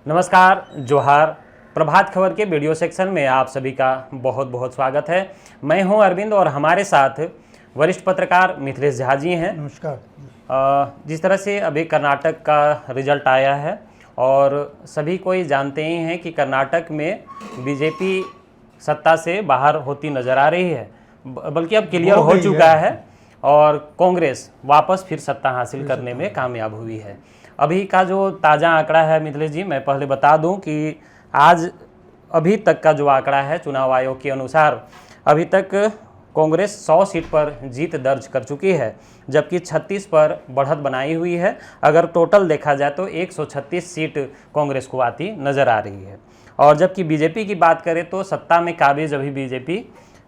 नमस्कार, जोहार। प्रभात खबर के वीडियो सेक्शन में आप सभी का बहुत बहुत स्वागत है। मैं हूं अरविंद और हमारे साथ वरिष्ठ पत्रकार मिथिलेश झा जी हैं। नमस्कार। जिस तरह से अभी कर्नाटक का रिजल्ट आया है और सभी कोई जानते ही हैं कि कर्नाटक में बीजेपी सत्ता से बाहर होती नज़र आ रही है, बल्कि अब क्लियर हो चुका है और कांग्रेस वापस फिर सत्ता हासिल करने में कामयाब हुई है। अभी का जो ताज़ा आंकड़ा है मिथिलेश जी, मैं पहले बता दूं कि आज अभी तक का जो आंकड़ा है चुनाव आयोग के अनुसार अभी तक कांग्रेस 100 सीट पर जीत दर्ज कर चुकी है, जबकि 36 पर बढ़त बनाई हुई है। अगर टोटल देखा जाए तो 136 सीट कांग्रेस को आती नज़र आ रही है। और जबकि बीजेपी की बात करें तो सत्ता में काबिज अभी बीजेपी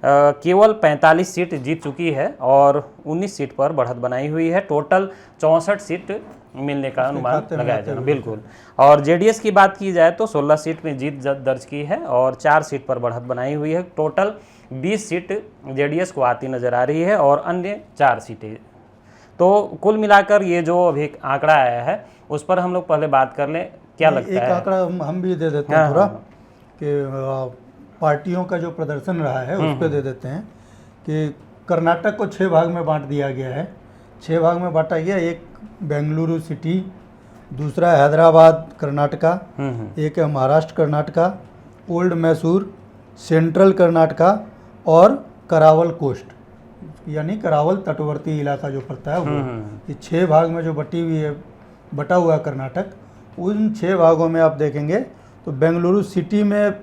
केवल 45 सीट जीत चुकी है और 19 सीट पर बढ़त बनाई हुई है। टोटल 64 सीट मिलने का अनुमान लगाया जा रहा है। बिल्कुल। और जेडीएस की बात की जाए तो 16 सीट में जीत दर्ज की है और 4 सीट पर बढ़त बनाई हुई है। टोटल 20 सीट जेडीएस को आती नज़र आ रही है और अन्य 4 सीटें। तो कुल मिलाकर ये जो अभी आंकड़ा आया है उस पर हम लोग पहले बात कर लें, क्या लगता है? एक आंकड़ा हम भी दे देते हैं थोड़ा कि पार्टियों का जो प्रदर्शन रहा है उस पर दे देते हैं कि कर्नाटक को 6 भाग में बांट दिया गया है। 6 भाग में बांटा गया। एक बेंगलुरु सिटी, दूसरा हैदराबाद कर्नाटका, एक है महाराष्ट्र कर्नाटका, ओल्ड मैसूर, सेंट्रल कर्नाटका और करावल कोस्ट, यानी करावल तटवर्ती इलाका जो पड़ता है वो। ये 6 भाग में जो बटा हुआ है कर्नाटक। उन 6 भागों में आप देखेंगे तो बेंगलुरु सिटी में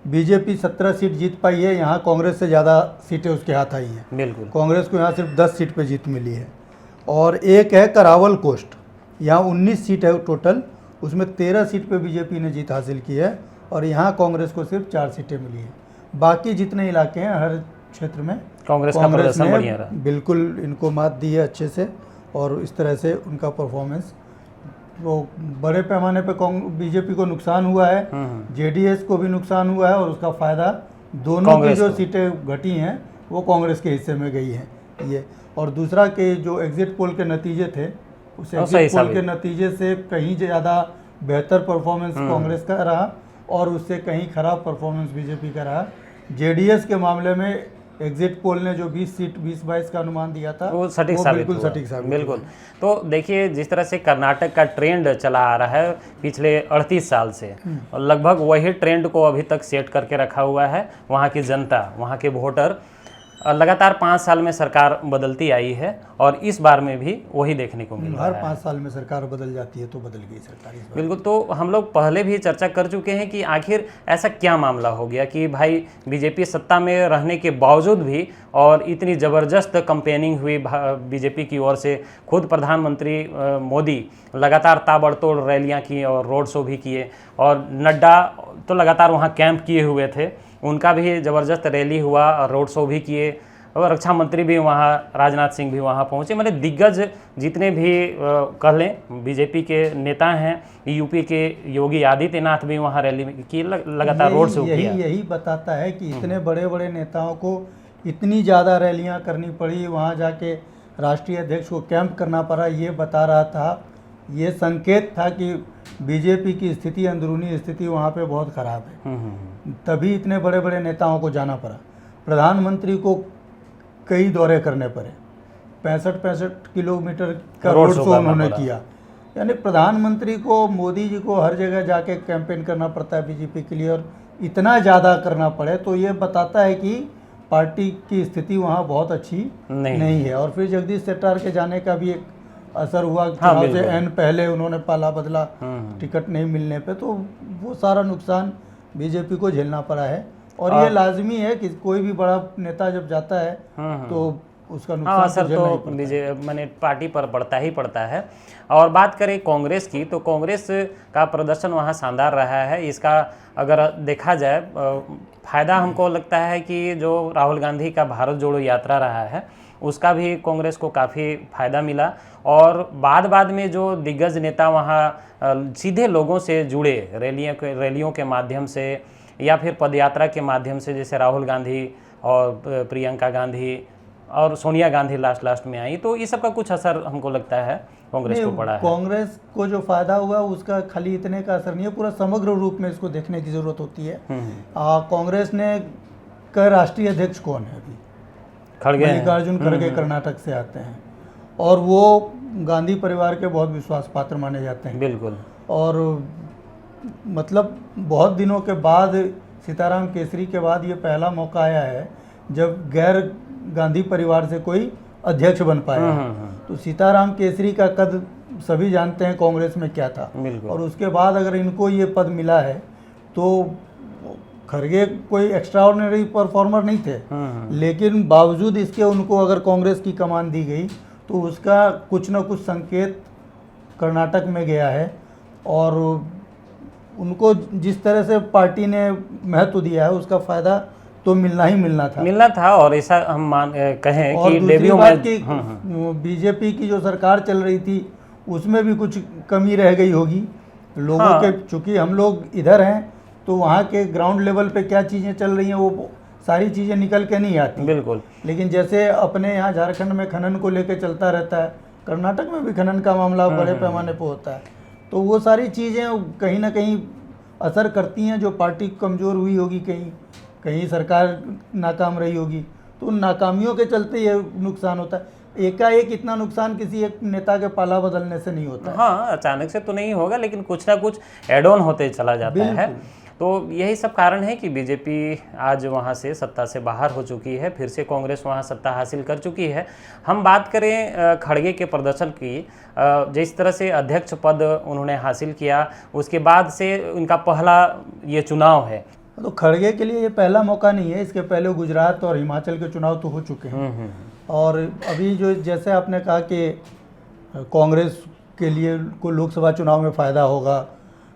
बीजेपी 17 सीट जीत पाई है। यहाँ कांग्रेस से ज़्यादा सीटें उसके हाथ आई हैं। बिल्कुल। कांग्रेस को यहाँ सिर्फ 10 सीट पे जीत मिली है। और एक है करावल कोस्ट, यहाँ 19 सीट है टोटल, उसमें 13 सीट पे बीजेपी ने जीत हासिल की है और यहाँ कांग्रेस को सिर्फ 4 सीटें मिली हैं। बाकी जितने इलाके हैं हर क्षेत्र में कांग्रेस ने बिल्कुल इनको मात दी है अच्छे से और इस तरह से उनका परफॉर्मेंस वो बड़े पैमाने पे बीजेपी को नुकसान हुआ है, जेडीएस को भी नुकसान हुआ है और उसका फ़ायदा दोनों की जो सीटें घटी हैं वो कांग्रेस के हिस्से में गई हैं ये। और दूसरा के जो एग्जिट पोल के नतीजे थे उस एग्जिट पोल के नतीजे से कहीं ज़्यादा बेहतर परफॉर्मेंस कांग्रेस का रहा और उससे कहीं ख़राब परफॉर्मेंस बीजेपी का रहा। जेडीएस के मामले में एग्जिट पोल ने जो 20-22 का अनुमान दिया था वो सटीक साबित हुआ। बिल्कुल। तो देखिए, जिस तरह से कर्नाटक का ट्रेंड चला आ रहा है पिछले 38 साल से, और लगभग वही ट्रेंड को अभी तक सेट करके रखा हुआ है। वहाँ की जनता, वहाँ के वोटर, लगातार 5 साल में सरकार बदलती आई है और इस बार में भी वही देखने को मिल रहा है। हर 5 साल में सरकार बदल जाती है तो बदल गई सरकार इस बार। बिल्कुल। तो हम लोग पहले भी चर्चा कर चुके हैं कि आखिर ऐसा क्या मामला हो गया कि भाई बीजेपी सत्ता में रहने के बावजूद भी और इतनी ज़बरदस्त कंपेनिंग हुई बीजेपी की ओर से, खुद प्रधानमंत्री मोदी लगातार ताबड़तोड़ रैलियां की और रोड शो भी किए और नड्डा तो लगातार वहाँ कैंप किए हुए थे, उनका भी ज़बरदस्त रैली हुआ और रोड शो भी किए और रक्षा मंत्री भी वहाँ, राजनाथ सिंह भी वहाँ पहुँचे। मतलब दिग्गज जितने भी कह लें बीजेपी के नेता हैं, यूपी के योगी आदित्यनाथ भी वहाँ रैली की, लगातार रोड शो किया। यही बताता है कि इतने बड़े बड़े नेताओं को इतनी ज़्यादा रैलियाँ करनी पड़ी, वहाँ जाके राष्ट्रीय अध्यक्ष को कैंप करना पड़ा। ये बता रहा था, ये संकेत था कि बीजेपी की स्थिति, अंदरूनी स्थिति वहाँ पे बहुत ख़राब है। तभी इतने बड़े बड़े नेताओं को जाना पड़ा। प्रधानमंत्री को कई दौरे करने पड़े, 65 किलोमीटर का रोड शो उन्होंने किया। यानी प्रधानमंत्री को, मोदी जी को हर जगह जाके कैंपेन करना पड़ता है बीजेपी के लिए और इतना ज़्यादा करना पड़े तो ये बताता है कि पार्टी की स्थिति वहाँ बहुत अच्छी नहीं है। और फिर जगदीश शेट्टार के जाने का भी एक असर हुआ। चुनाव से एन पहले उन्होंने पाला बदला टिकट नहीं मिलने पे, तो वो सारा नुकसान बीजेपी को झेलना पड़ा है। और ये लाजमी है कि कोई भी बड़ा नेता जब जाता है तो उसका नुकसान असर तो मैंने पार्टी पर पड़ता ही पड़ता है। और बात करें कांग्रेस की तो कांग्रेस का प्रदर्शन वहाँ शानदार रहा है। इसका अगर देखा जाए फ़ायदा हमको लगता है कि जो राहुल गांधी का भारत जोड़ो यात्रा रहा है उसका भी कांग्रेस को काफ़ी फ़ायदा मिला। और बाद में जो दिग्गज नेता वहाँ सीधे लोगों से जुड़े, रैलियों के माध्यम से या फिर पदयात्रा के माध्यम से, जैसे राहुल गांधी और प्रियंका गांधी और सोनिया गांधी लास्ट में आई, तो ये सब का कुछ असर हमको लगता है कांग्रेस को पड़ा है। कांग्रेस को जो फायदा हुआ उसका खाली इतने का असर नहीं है, पूरा समग्र रूप में इसको देखने की जरूरत होती है। कांग्रेस ने का राष्ट्रीय अध्यक्ष कौन है अभी? खड़गे हैं। मल्लिकार्जुन खड़गे कर्नाटक से आते हैं और वो गांधी परिवार के बहुत विश्वास पात्र माने जाते हैं। बिल्कुल। और मतलब बहुत दिनों के बाद, सीताराम केसरी के बाद ये पहला मौका आया है जब गैर गांधी परिवार से कोई अध्यक्ष बन पाया। तो सीताराम केसरी का कद सभी जानते हैं कांग्रेस में क्या था, और उसके बाद अगर इनको ये पद मिला है तो खड़गे कोई एक्स्ट्राऑर्डिनरी परफॉर्मर नहीं थे, लेकिन बावजूद इसके उनको अगर कांग्रेस की कमान दी गई तो उसका कुछ न कुछ संकेत कर्नाटक में गया है। और उनको जिस तरह से पार्टी ने महत्व दिया है उसका फ़ायदा तो मिलना ही मिलना था। और ऐसा हम कहें कि दूसरी बात की बीजेपी की जो सरकार चल रही थी उसमें भी कुछ कमी रह गई होगी लोगों के, चूँकि हम लोग इधर हैं तो वहाँ के ग्राउंड लेवल पे क्या चीज़ें चल रही हैं वो सारी चीज़ें निकल के नहीं आती। बिल्कुल। लेकिन जैसे अपने यहाँ झारखंड में खनन को लेकर चलता रहता है, कर्नाटक में भी खनन का मामला बड़े पैमाने पर होता है, तो वो सारी चीज़ें कहीं ना कहीं असर करती हैं। जो पार्टी कमज़ोर हुई होगी, कहीं सरकार नाकाम रही होगी, तो उन नाकामियों के चलते ये नुकसान होता है। एकाएक इतना नुकसान किसी एक नेता के पाला बदलने से नहीं होता है। हाँ, अचानक से तो नहीं होगा, लेकिन कुछ ना कुछ एड ऑन होते चला जाता है। तो यही सब कारण है कि बीजेपी आज वहाँ से सत्ता से बाहर हो चुकी है, फिर से कांग्रेस वहाँ सत्ता हासिल कर चुकी है। हम बात करें खड़गे के प्रदर्शन की, जिस तरह से अध्यक्ष पद उन्होंने हासिल किया, उसके बाद से उनका पहला ये चुनाव है। तो खड़गे के लिए ये पहला मौका नहीं है, इसके पहले गुजरात और हिमाचल के चुनाव तो हो चुके हैं। और अभी जो जैसे आपने कहा कि कांग्रेस के लिए को लोकसभा चुनाव में फ़ायदा होगा,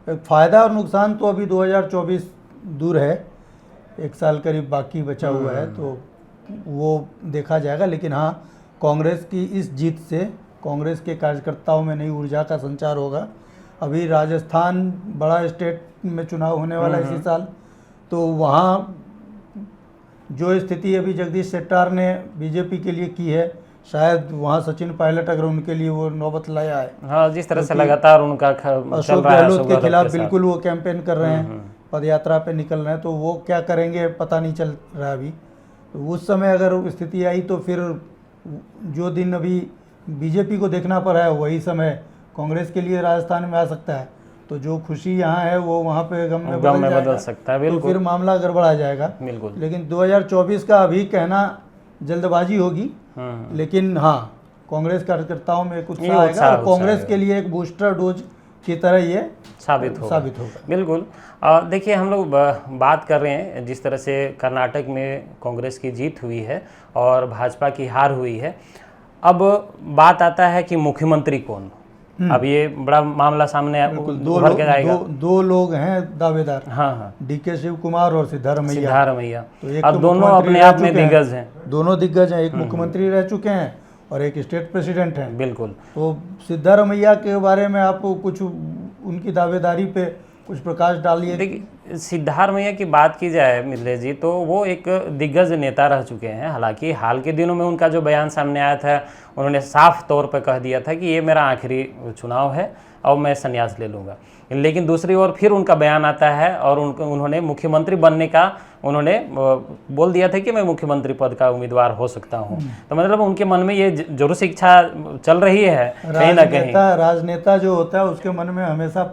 फ़ायदा और नुकसान तो अभी 2024 दूर है, 1 साल करीब बाकी बचा हुआ है, तो वो देखा जाएगा। लेकिन हाँ, कांग्रेस की इस जीत से कांग्रेस के कार्यकर्ताओं में नई ऊर्जा का संचार होगा। अभी राजस्थान बड़ा स्टेट में चुनाव होने वाला है इसी साल, तो वहाँ जो स्थिति अभी जगदीश शेट्टार ने बीजेपी के लिए की है, शायद वहाँ सचिन पायलट अगर उनके लिए वो नौबत लाया है। हाँ, जिस तरह से लगातार उनका अशोक गहलोत के खिलाफ बिल्कुल वो कैंपेन कर रहे हैं, पदयात्रा पे निकल रहे हैं, तो वो क्या करेंगे पता नहीं चल रहा अभी। तो उस समय अगर स्थिति आई तो फिर जो दिन अभी बीजेपी को देखना पड़ा है वही समय कांग्रेस के लिए राजस्थान में आ सकता है। तो जो खुशी यहाँ है वो वहाँ पे गम में बदल सकता है। बिल्कुल। तो फिर मामला गड़बड़ा जाएगा। बिल्कुल। लेकिन 2024 का अभी कहना जल्दबाजी होगी, लेकिन हाँ, कांग्रेस कार्यकर्ताओं में कुछ आएगा और कांग्रेस के लिए एक बूस्टर डोज की तरह ये साबित होगा। बिल्कुल। देखिए, हम लोग बात कर रहे हैं जिस तरह से कर्नाटक में कांग्रेस की जीत हुई है और भाजपा की हार हुई है। अब बात आता है कि मुख्यमंत्री कौन। अब ये बड़ा मामला सामने उभर के आएगा। दो लोग हैं दावेदार। हाँ, डीके शिव कुमार और सिद्धारमैया। तो अब दोनों अपने आप में दिग्गज हैं। दोनों दिग्गज हैं, एक मुख्यमंत्री रह चुके हैं और एक स्टेट प्रेसिडेंट हैं। बिल्कुल। तो सिद्धारमैया के बारे में आपको कुछ उनकी दावेदारी पे कुछ प्रकाश डालिए। देखिए, सिद्धारमैया की बात की जाए मिथिलेश जी, तो वो एक दिग्गज नेता रह चुके हैं। हालांकि हाल के दिनों में उनका जो बयान सामने आया था, उन्होंने साफ तौर पर कह दिया था कि ये मेरा आखिरी चुनाव है और मैं संन्यास ले लूँगा। लेकिन दूसरी ओर फिर उनका बयान आता है और उन्होंने मुख्यमंत्री बनने का उन्होंने बोल दिया था कि मैं मुख्यमंत्री पद का उम्मीदवार हो सकता हूं। तो मतलब उनके मन में ये जरूर से इच्छा चल रही है कहीं ना कहीं। राजनेता जो होता है उसके मन में हमेशा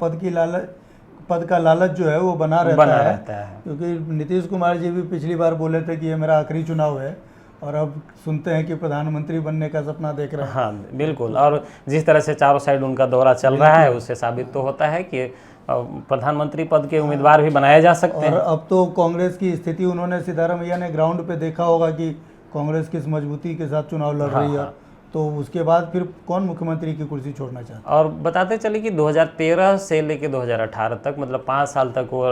पद का लालच जो है वो बना रहता है। क्योंकि नीतीश कुमार जी भी पिछली बार बोले थे कि ये मेरा आखिरी चुनाव है और अब सुनते हैं कि प्रधानमंत्री बनने का सपना देख रहे हैं। हाँ, बिल्कुल। और जिस तरह से चारों साइड उनका दौरा चल रहा है उससे साबित तो होता है कि प्रधानमंत्री पद के उम्मीदवार भी बनाए जा सकते हैं। और अब तो कांग्रेस की स्थिति उन्होंने सिद्धारमैया ने ग्राउंड पे देखा होगा कि कांग्रेस किस मजबूती के साथ चुनाव लड़ रही है। तो उसके बाद फिर कौन मुख्यमंत्री की कुर्सी छोड़ना चाहता है। और बताते चले कि 2013 से लेकर 2018 तक, मतलब 5 साल तक वो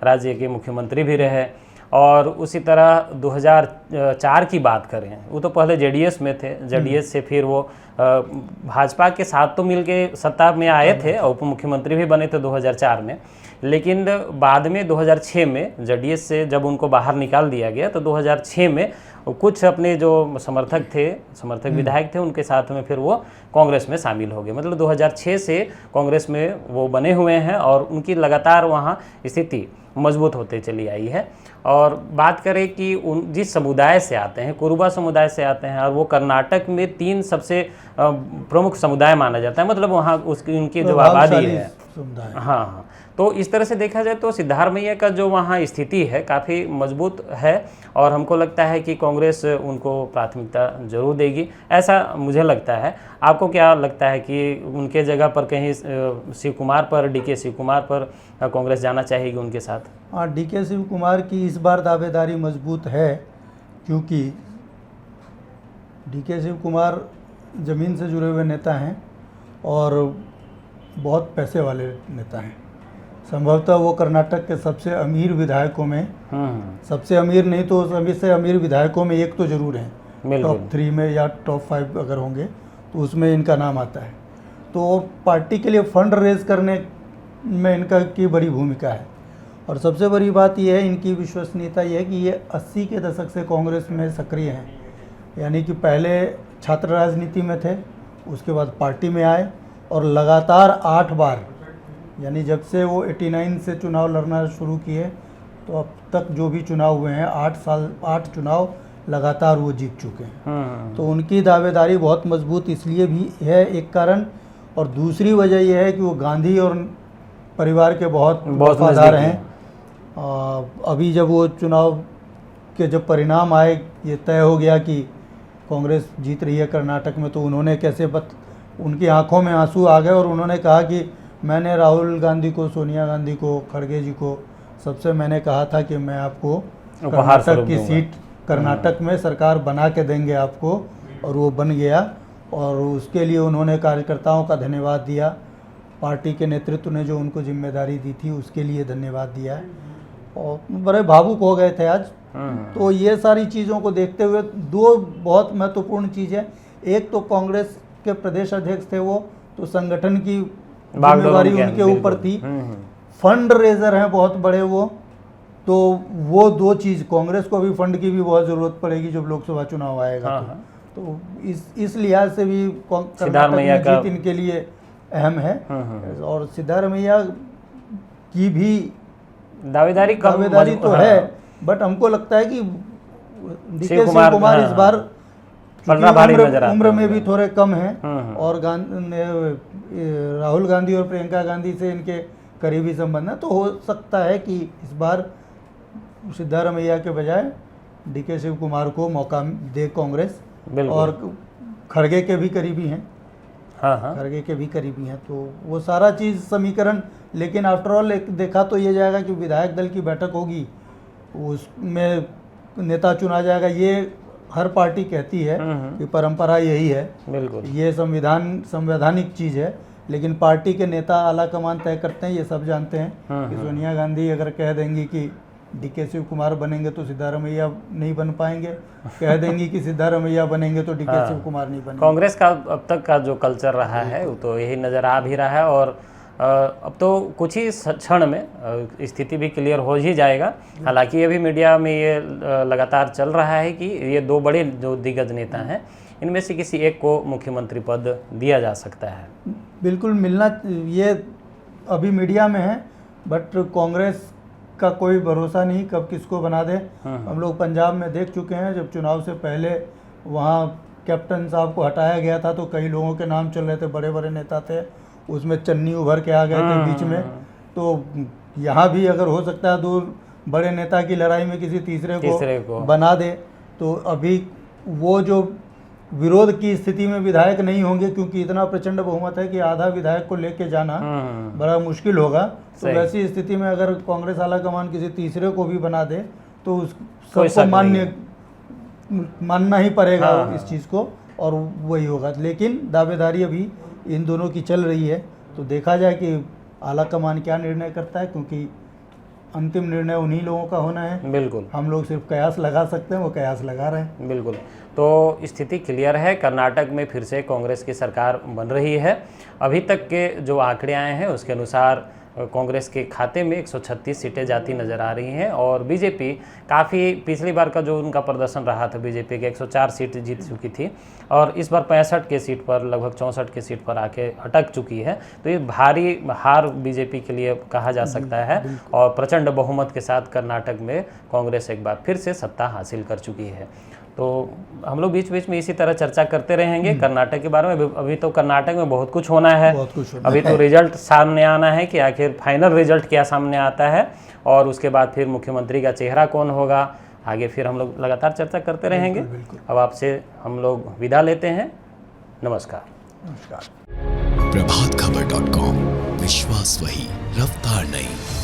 राज्य के मुख्यमंत्री भी रहे। और उसी तरह 2004 की बात करें, वो तो पहले जेडीएस में थे, जेडीएस से फिर वो भाजपा के साथ तो मिलके सत्ता में आए थे, उप मुख्यमंत्री भी बने थे 2004 में, लेकिन बाद में 2006 में जेडीएस से जब उनको बाहर निकाल दिया गया तो 2006 में कुछ अपने जो समर्थक विधायक थे उनके साथ में फिर वो कांग्रेस में शामिल हो गए। मतलब 2006 से कांग्रेस में वो बने हुए हैं और उनकी लगातार वहाँ स्थिति मजबूत होते चली आई है। और बात करें कि जिस समुदाय से आते हैं, कुरुबा समुदाय से आते हैं, और वो कर्नाटक में 3 सबसे प्रमुख समुदाय माना जाता है, मतलब वहाँ उनकी जो आबादी है, हाँ, तो इस तरह से देखा जाए तो सिद्धारमैया का जो वहाँ स्थिति है काफ़ी मजबूत है और हमको लगता है कि कांग्रेस उनको प्राथमिकता जरूर देगी, ऐसा मुझे लगता है। आपको क्या लगता है कि उनके जगह पर कहीं शिव कुमार पर, डीके शिव कुमार पर कांग्रेस जाना चाहेगी उनके साथ? हाँ, डीके शिव कुमार की इस बार दावेदारी मजबूत है, क्योंकि डीके शिव कुमार ज़मीन से जुड़े हुए नेता हैं और बहुत पैसे वाले नेता हैं। संभवतः वो कर्नाटक के सबसे अमीर विधायकों में, सबसे अमीर नहीं तो सबसे अमीर विधायकों में एक तो जरूर हैं, टॉप 3 में या टॉप 5 अगर होंगे तो उसमें इनका नाम आता है। तो पार्टी के लिए फंड रेज करने में इनका की बड़ी भूमिका है। और सबसे बड़ी बात यह है, इनकी विश्वसनीयता यह है कि ये 80 के दशक से कांग्रेस में सक्रिय हैं, यानी कि पहले छात्र राजनीति में थे, उसके बाद पार्टी में आए और लगातार 8 बार, यानी जब से वो 89 से चुनाव लड़ना शुरू किए तो अब तक जो भी चुनाव हुए हैं 8 चुनाव लगातार वो जीत चुके हैं। तो उनकी दावेदारी बहुत मजबूत इसलिए भी है एक कारण, और दूसरी वजह यह है कि वो गांधी और परिवार के बहुत वफादार हैं। अभी जब वो चुनाव के जब परिणाम आए, ये तय हो गया कि कांग्रेस जीत रही है कर्नाटक में, तो उन्होंने उनकी आंखों में आंसू आ गए और उन्होंने कहा कि मैंने राहुल गांधी को, सोनिया गांधी को, खड़गे जी को, सबसे मैंने कहा था कि मैं आपको कर्नाटक की सीट, कर्नाटक में सरकार बना के देंगे आपको, और वो बन गया। और उसके लिए उन्होंने कार्यकर्ताओं का धन्यवाद दिया, पार्टी के नेतृत्व ने जो उनको जिम्मेदारी दी थी उसके लिए धन्यवाद दिया है, और बड़े भावुक हो गए थे आज। तो ये सारी चीज़ों को देखते हुए 2 बहुत महत्वपूर्ण चीज़ है। एक तो कांग्रेस के प्रदेश अध्यक्ष थे वो, तो संगठन की जिम्मेदारी उनके ऊपर थी, फंड रेजर हैं बहुत बड़े वो, तो वो 2 चीज़, कांग्रेस को भी फंड की भी बहुत ज़रूरत पड़ेगी जब लोकसभा चुनाव आएगा। तो इस लिहाज से भी सिद्धारमैया का जीत इनके लिए अहम है। और सिद्धारमैया की भी दावेदारी तो है, बट हमको लगता है कि डीके शिव कुमार इस बार उम्र में भी थोड़े कम हैं और राहुल गांधी और प्रियंका गांधी से इनके करीबी संबंध है, तो हो सकता है कि इस बार सिद्धारमैया के बजाय डीके शिव कुमार को मौका दे कांग्रेस। और खड़गे के भी करीबी हैं, खड़गे के भी करीबी हैं, तो वो सारा चीज़ समीकरण। लेकिन आफ्टर ऑल देखा तो ये जाएगा कि विधायक दल की बैठक होगी, उसमें नेता चुना जाएगा। ये हर पार्टी कहती है कि परंपरा यही है, बिल्कुल, ये संवैधानिक चीज़ है, लेकिन पार्टी के नेता आला कमान तय करते हैं। ये सब जानते हैं कि सोनिया गांधी अगर कह देंगी कि डीके शिव कुमार बनेंगे तो सिद्धारमैया नहीं बन पाएंगे, कह देंगी कि सिद्धारमैया बनेंगे तो डीके शिव कुमार नहीं बनेंगे। कांग्रेस का अब तक का जो कल्चर रहा है वो तो यही नज़र आ भी रहा है, और अब तो कुछ ही क्षण में स्थिति भी क्लियर हो ही जाएगा। हालांकि अभी मीडिया में ये लगातार चल रहा है कि ये 2 बड़े जो दिग्गज नेता हैं, इनमें से किसी एक को मुख्यमंत्री पद दिया जा सकता है। बिल्कुल मिलना, ये अभी मीडिया में है, बट कांग्रेस का कोई भरोसा नहीं कब किसको बना दे। हम लोग पंजाब में देख चुके हैं, जब चुनाव से पहले वहाँ कैप्टन साहब को हटाया गया था तो कई लोगों के नाम चल रहे थे, बड़े बड़े नेता थे, उसमें चन्नी उभर के आ गए थे बीच में। तो यहाँ भी अगर हो सकता है 2 बड़े नेता की लड़ाई में किसी तीसरे को बना दे, तो अभी वो जो विरोध की स्थिति में विधायक नहीं होंगे, क्योंकि इतना प्रचंड बहुमत है कि आधा विधायक को लेके जाना बड़ा मुश्किल होगा। तो वैसी स्थिति में अगर कांग्रेस आला कमान किसी तीसरे को भी बना दे तो सबको मानना ही पड़ेगा इस चीज़ को, और वही होगा। लेकिन दावेदारी अभी इन दोनों की चल रही है, तो देखा जाए कि आला कमान क्या निर्णय करता है, क्योंकि अंतिम निर्णय उन्हीं लोगों का होना है। बिल्कुल हम लोग सिर्फ कयास लगा सकते हैं, वो कयास लगा रहे हैं। बिल्कुल। तो स्थिति क्लियर है, कर्नाटक में फिर से कांग्रेस की सरकार बन रही है। अभी तक के जो आंकड़े आए हैं उसके अनुसार कांग्रेस के खाते में 136 सीटें जाती नज़र आ रही हैं और बीजेपी काफ़ी, पिछली बार का जो उनका प्रदर्शन रहा था बीजेपी के 104 सीट जीत चुकी थी और इस बार 65 के सीट पर, लगभग 64 के सीट पर आके अटक चुकी है। तो ये भारी हार बीजेपी के लिए कहा जा सकता है और प्रचंड बहुमत के साथ कर्नाटक में कांग्रेस एक बार फिर से सत्ता हासिल कर चुकी है। तो हम लोग बीच बीच में इसी तरह चर्चा करते रहेंगे कर्नाटक के बारे में। अभी तो कर्नाटक में बहुत कुछ होना है, अभी तो रिजल्ट सामने आना है कि आखिर फाइनल रिजल्ट क्या सामने आता है और उसके बाद फिर मुख्यमंत्री का चेहरा कौन होगा, आगे फिर हम लोग लगातार चर्चा करते रहेंगे। अब आपसे हम लोग विदा लेते हैं। नमस्कार। नमस्कार। प्रभातखबर.com, विश्वास वही, रफ्तार नहीं।